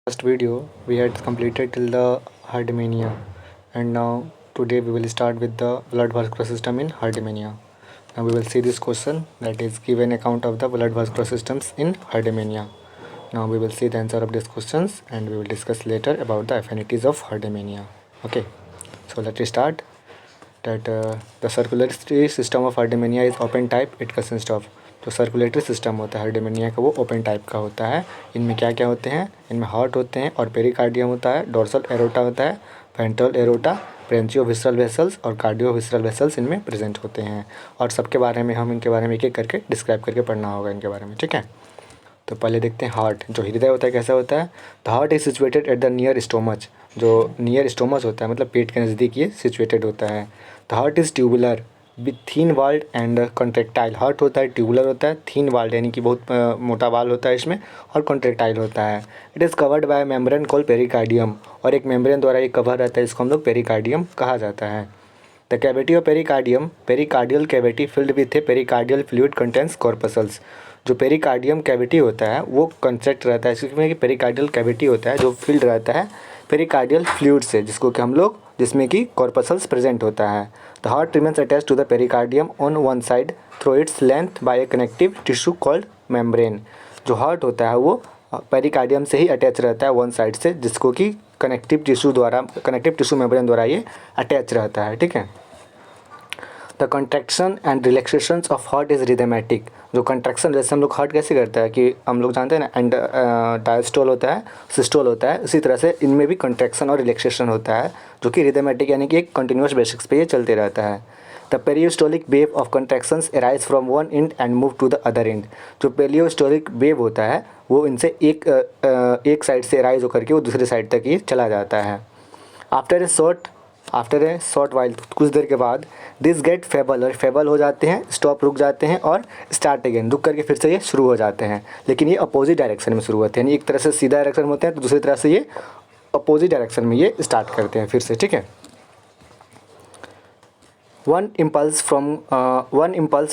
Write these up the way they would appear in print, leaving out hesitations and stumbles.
Last video we had completed till the herdmania, and now today we will start with the blood vascular system in herdmania. Now we will see this question, that is given account of the blood vascular systems in herdmania. Now we will see the answer of these questions and we will discuss later about the affinities of herdmania. Okay, so let's start. That the circulatory system of herdmania is open type. It consists of, जो circulatory system होता है हर्डिमेनिया का वो open type का होता है। इनमें क्या क्या होते हैं, इनमें हार्ट होते हैं और पेरिकार्डियम होता है, डोर्सल एरोटा होता है, वेंट्रल एरोटा, ब्रेंचियो विसरल वेसल्स और कार्डियो विसरल वेसल्स इनमें प्रेजेंट होते हैं। और सबके बारे में हम इनके बारे में एक एक करके डिस्क्राइब करके पढ़ना होगा इनके बारे में, ठीक है। तो पहले देखते हैं हार्ट। जो हृदय होता है कैसा होता है, the heart is situated at the near stomach. जो नियर स्टोमच होता है मतलब पेट के नज़दीक ये सिचुएटेड होता है। The heart is tubular with thin walled and contractile. Heart होता है ट्यूबुलर होता है, थीन वाल्ड यानी कि बहुत मोटा वाल होता है इसमें, और कॉन्ट्रेक्टाइल होता है। It is covered by membrane called pericardium, और एक मेम्ब्रेन द्वारा ये कवर रहता है, इसको हम लोग पेरिकार्डियम कहा जाता है। The cavity of pericardium, pericardial cavity filled with A pericardial fluid contains corpuscles. जो पेरिकार्डियम कैविटी होता है वो कंस्ट्रक्ट रहता है, इसमें कि पेरिकार्डियल कैविटी होता है जो फिल्ड रहता है पेरिकार्डियल फ्लूइड से, जिसको कि हम लोग जिसमें कि कॉर्पसल्स प्रेजेंट होता है। The heart remains attach to the pericardium on one side through its length by a connective tissue called membrane. जो हार्ट होता है वो पेरिकार्डियम से ही अटैच रहता है वन साइड से, जिसको कि कनेक्टिव टिश्यू मेम्ब्रेन द्वारा ये अटैच रहता है, ठीक है। The contraction and relaxation of heart is rhythmic. जो कंट्रैक्शन जैसे हम लोग हार्ट कैसे करता है कि हम लोग जानते हैं ना, एंड डायस्टोल होता है, सिस्टोल होता है, उसी तरह से इनमें भी कंट्रैक्शन और रिलैक्सेशन होता है, जो कि रिदमेटिक यानी कि एक कंटिन्यूस बेसिक्स पे ये चलते रहता है। The peristaltic wave of contractions arise from one end and move to the other end. जो पेरियोस्टोलिक वेव होता है वो इनसे एक साइड से अराइज होकर के वो दूसरी साइड तक ये चला जाता है। आफ्टर ए शॉर्ट वाइल, कुछ देर के बाद, दिस गेट फेबल, और फेबल हो जाते हैं, स्टॉप रुक जाते हैं, और स्टार्ट अगेन रुक करके फिर से ये शुरू हो जाते हैं, लेकिन ये अपोजिट डायरेक्शन में शुरू होते हैं। यानी एक तरह से सीधा डायरेक्शन में होते हैं तो दूसरी तरह से ये अपोजिट डायरेक्शन में ये स्टार्ट करते हैं फिर से, ठीक है। One impulse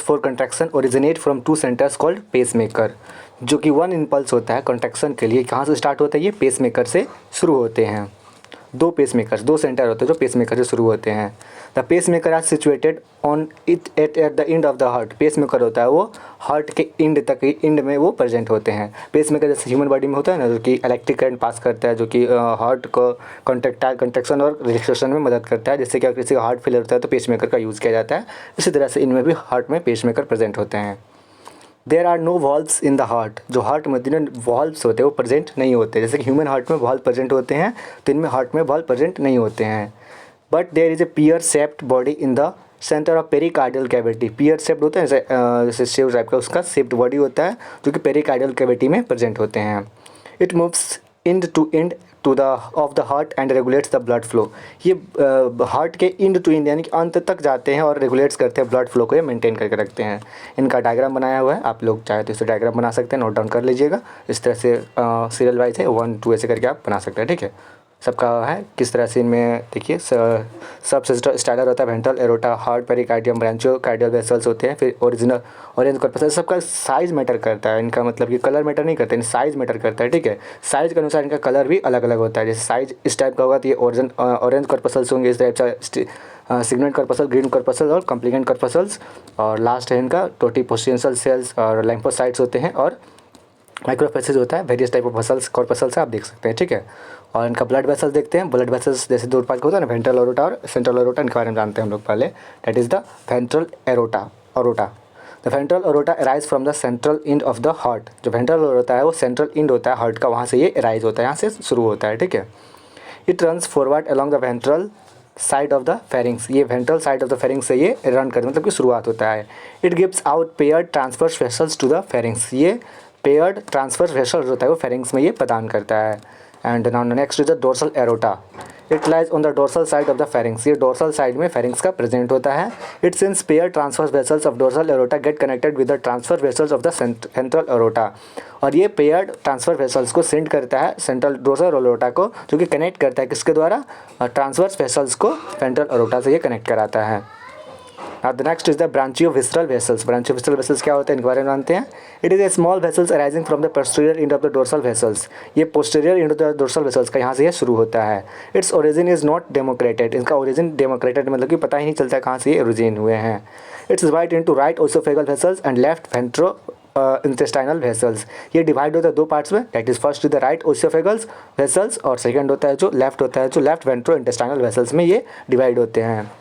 for contraction originate from two centres called pacemaker. जो कि वन इम्पल्स होता है कंट्रैक्शन के लिए, कहाँ से स्टार्ट होता है, ये पेसमेकर से शुरू होते हैं। दो सेंटर होते हैं जो पेसमेकर से शुरू होते हैं। The pacemaker are situated on it at the end of the heart. Pacemaker होता है वो हार्ट के एंड तक, एंड में वो प्रेजेंट होते हैं। पेसमेकर जैसे ह्यूमन बॉडी में होता है ना, जो कि इलेक्ट्रिक करंट पास करता है, जो कि हार्ट को कंट्रैक्शन और रिलैक्सेशन में मदद करता है। जैसे कि अगर किसी का हार्ट फेलियर होता है तो पेसमेकर का यूज़ किया जाता है, इसी तरह से इनमें भी हार्ट में पेसमेकर प्रेजेंट होते हैं। There are no valves in the heart. जो हार्ट में जिन्हें वॉल्व्स होते हैं वो प्रेजेंट नहीं होते। जैसे कि ह्यूमन हार्ट में वॉल्व प्रेजेंट होते हैं, तो इनमें हार्ट में वॉल्व प्रेजेंट नहीं होते हैं। But there is a pear shaped body in the centre of pericardial cavity. Pear shaped होता है जैसे शेव टाइप का, उसका शेप्ड बॉडी होता है जो कि पेरिकार्डियल कैविटी में प्रेजेंट होते हैं। It moves end to end to the of the heart and regulates the blood flow. ये हार्ट के एंड टू एंड यानी कि अंत तक जाते हैं और रेगुलेट्स करते हैं ब्लड फ्लो को, ये मेंटेन करके रखते हैं। इनका डायग्राम बनाया हुआ है, आप लोग चाहे तो इसे डायग्राम बना सकते हैं, नोट डाउन कर लीजिएगा। इस तरह से सीरियल वाइज है, 1 2 ऐसे करके आप बना सकते हैं, ठीक है। सबका है किस तरह से इनमें देखिए, सब स्टाइलर होता है, ventral aorta, heart, pericardium, branchio cardiac vessels होते हैं, फिर ओरिजिनल ऑरेंज कॉर्पस। सबका साइज़ मैटर करता है, इनका मतलब कि कलर मैटर नहीं करता है, साइज़ मैटर करता है, ठीक है। साइज़ के अनुसार इनका कलर भी अलग अलग होता है। जैसे साइज़ इस टाइप का होगा तो ये ऑरेंज कॉर्पसल्स होंगे, इस टाइप से सिग्मेंट कॉर्पसल, ग्रीन कॉर्पसल्स और कॉम्प्लिकेंट कॉर्पसल्स, और लास्ट है इनका टोटिपोटेंशियल सेल्स और लैम्फोसाइट्स होते हैं, और माइक्रोफेसिस होता है। Various type of vessels corpuscles आप देख सकते हैं, ठीक है। और इनका ब्लड वेसल्स देखते हैं। ब्लड वेसल्स जैसे दो पार्ट होता है ना, वेंट्रल एरोटा और सेंट्रल एरोटा, इनके बारे में जानते हैं हम लोग पहले। That is the ventral aorta. The ventral aorta arise from the central and of the heart. जो वेंट्रल एरोटा है वो सेंट्रल एंड होता है हार्ट का, वहाँ से ये अराइज होता है, यहाँ से शुरू होता है, ठीक है। It runs forward along the ventral side of the pharynx. ये ventral side of the pharynx से ये रन कर मतलब कि शुरुआत होता है। It gives out paired transverse vessels to the pharynx. ये पेयर्ड ट्रांसफर वेसल होता है वो फेरिंग्स में ये प्रदान करता है। And now next is the dorsal aorta. It lies on the dorsal side of the pharynx. ये डोर्सल साइड में फेरिंग्स का प्रेजेंट होता है। It since pair transfer vessels of dorsal aorta get connected with the transfer vessels of the central aorta. और ये paired transfer vessels को send करता है सेंट्रल डोर्सल एरोटा को, जो कि कनेक्ट करता है किसके द्वारा, ट्रांसफर वेसल्स को सेंट्रल एरोटा से ये कनेक्ट कराता है। Now the next is the branchio visceral vessels. Branchio visceral vessels क्या होते हैं, इनके बारे में जानते हैं। It is a small vessels arising from the posterior end of the dorsal vessels. ये posterior end of the dorsal vessels का यहाँ से ये शुरू होता है। Its origin is not demarcated. इनका ओरिजिन डेमोक्रेटेड मतलब कि पता ही नहीं चलता कहाँ से ये ओरिजिन हुए हैं। It's divide into right oesophageal vessels and left ventro intestinal vessels. ये डिवाइड होता है दो पार्ट्स में, that is first the right oesophageals vessels और सेकंड होता है जो लेफ्ट होता है जो लेफ्ट वेंट्रो इंटेस्टाइनल वेसल्स में ये डिवाइड होते हैं।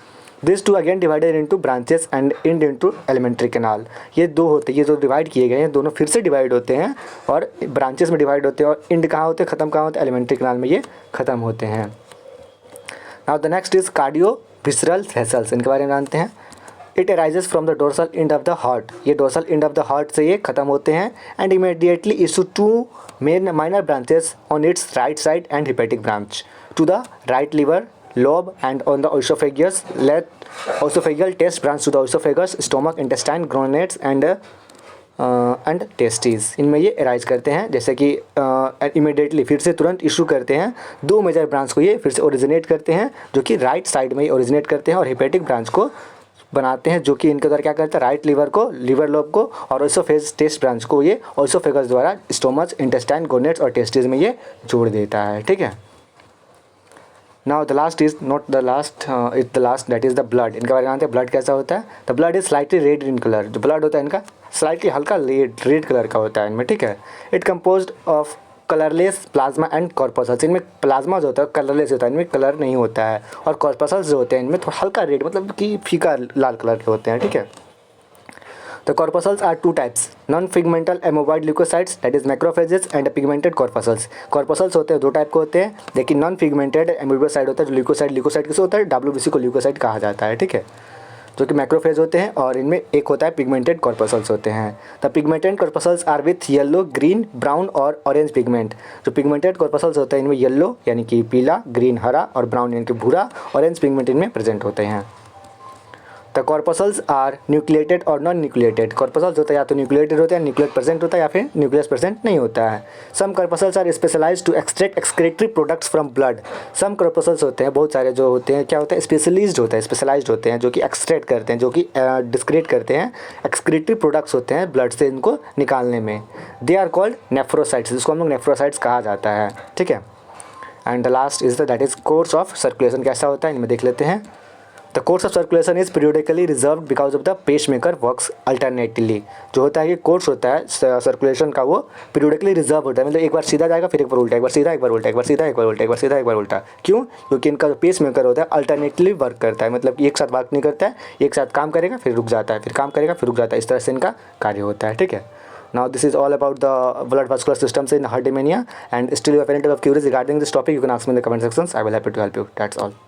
This two again divided into branches and end into alimentary canal. ये दो होते हैं, ये जो डिवाइड किए गए हैं दोनों फिर से डिवाइड होते हैं और ब्रांचेस में डिवाइड होते हैं और इंड कहाँ होते हैं, ख़त्म कहाँ होते हैं, एलिमेंट्री कैनाल में ये ख़त्म होते हैं। Now the next is cardio visceral vessels. इनके बारे में जानते हैं। It arises from the dorsal end of the heart. ये dorsal end of the heart से ये खत्म होते हैं and immediately issue to minor branches on its right side and hepatic branch to the right liver lobe and on the esophagus. Let esophageal test branch to the esophagus, stomach, intestine, groins and testes. इनमें ये arise करते हैं, जैसे कि immediately फिर से तुरंत issue करते हैं। दो मेजर ब्रांच को ये फिर से ओरिजिनेट करते हैं जो कि राइट साइड में ही ओरिजिनेट करते हैं और हेपेटिक ब्रांच को बनाते हैं जो कि इनके द्वारा क्या करता है, राइट लिवर को, लिवर लोब को और ओसोफेज टेस्ट ब्रांच को ये ओसोफेगस द्वारा स्टोमच, इंटेस्टाइन, गोनेट्स और टेस्टिस में ये जोड़ देता है। ठीक है। Now the last is not the last, is the last, that is the blood. इनके बारे में जानते हैं ब्लड कैसा होता है। The blood is slightly red in colour. जो ब्लड होता है इनका स्लाइटली हल्का रेड कलर का होता है इनमें। ठीक है। It composed of colourless plasma and corpuscles. इनमें प्लाज्मा जो होता है कलरलेस होता है, इनमें कलर नहीं होता है और कॉर्पसल्स जो होते हैं इनमें थोड़ा हल्का रेड मतलब कि फीका लाल कलर के होते हैं। ठीक है। The corpuscles are two types, non-pigmental amoeboid leukocytes that is macrophages and pigmented corpuscles. Corpuscles होते हैं दो टाइप के होते हैं, लेकिन नॉन पिगमेंटेड एमोबोसाइड होता है जो ल्यूकोसाइड किसे होता है, WBC को ल्यूकोसाइड कहा जाता है। ठीक है। जो कि मैक्रोफेज होते हैं और इनमें एक होता है पिगमेंटेड कॉर्पसल्स होते हैं। The pigmented corpuscles are with yellow, green, brown और ऑरेंज पिगमेंट। जो पिगमेंटेड कॉर्पसल्स होते हैं इनमें येलो यानी कि पीला, ग्रीन हरा और ब्राउन यानी कि भूरा, ऑरेंज पिगमेंट इनमें प्रेजेंट होते हैं। द कॉर्पसल्स आर न्यूक्लिएटेड और नॉन न्यूक्लिएटेड। कॉर्पसल्स होता है या तो न्यूक्लिएटेड होता है, न्यूक्लियस प्रेजेंट होता है या फिर न्यूक्लियस प्रेजेंट नहीं होता है। Some corpuscles are specialised to extract excretory products from blood. Some corpuscles होते हैं, बहुत सारे जो होते हैं क्या होता है, स्पेशलाइज्ड होता है, स्पेशलाइज्ड होते हैं जो कि एक्सट्रैक्ट करते हैं, जो कि डिस्क्रीट करते हैं एक्सक्रीटरी प्रोडक्ट्स होते हैं ब्लड से इनको निकालने में। दे आर कॉल्ड नेफ्रोसाइट्स, जिसको हम लोग नेफ्रोसाइट्स कहा जाता है। ठीक है। And the last is that is course of circulation. कैसा होता है इनमें देख लेते हैं। The course of circulation is periodically reserve because of the pacemaker works alternatively. जो होता है ये कोर्स होता है सर्कुलेशन का, वो पीरियडिकली रिजर्व होता है, मतलब एक बार सीधा जाएगा फिर एक बार उल्टा, एक बार सीधा एक बार उल्टा, एक बार सीधा एक बार उल्टा, एक बार सीधा एक बार उल्टा। क्यों? क्योंकि इनका जो पेसमेकर होता है अल्टरनेटिवली वर्क करता है, मतलब एक साथ वर्क नहीं करता है, एक साथ काम करेगा फिर रुक जाता है, फिर काम करेगा फिर रुक जाता है, इस तरह से इनका कार्य होता है। ठीक है। Now this is all about the blood vascular systems in heart anemia, and still you have any type of queries regarding this topic, you can ask me in the comment sections. I will happy to help you. That's all.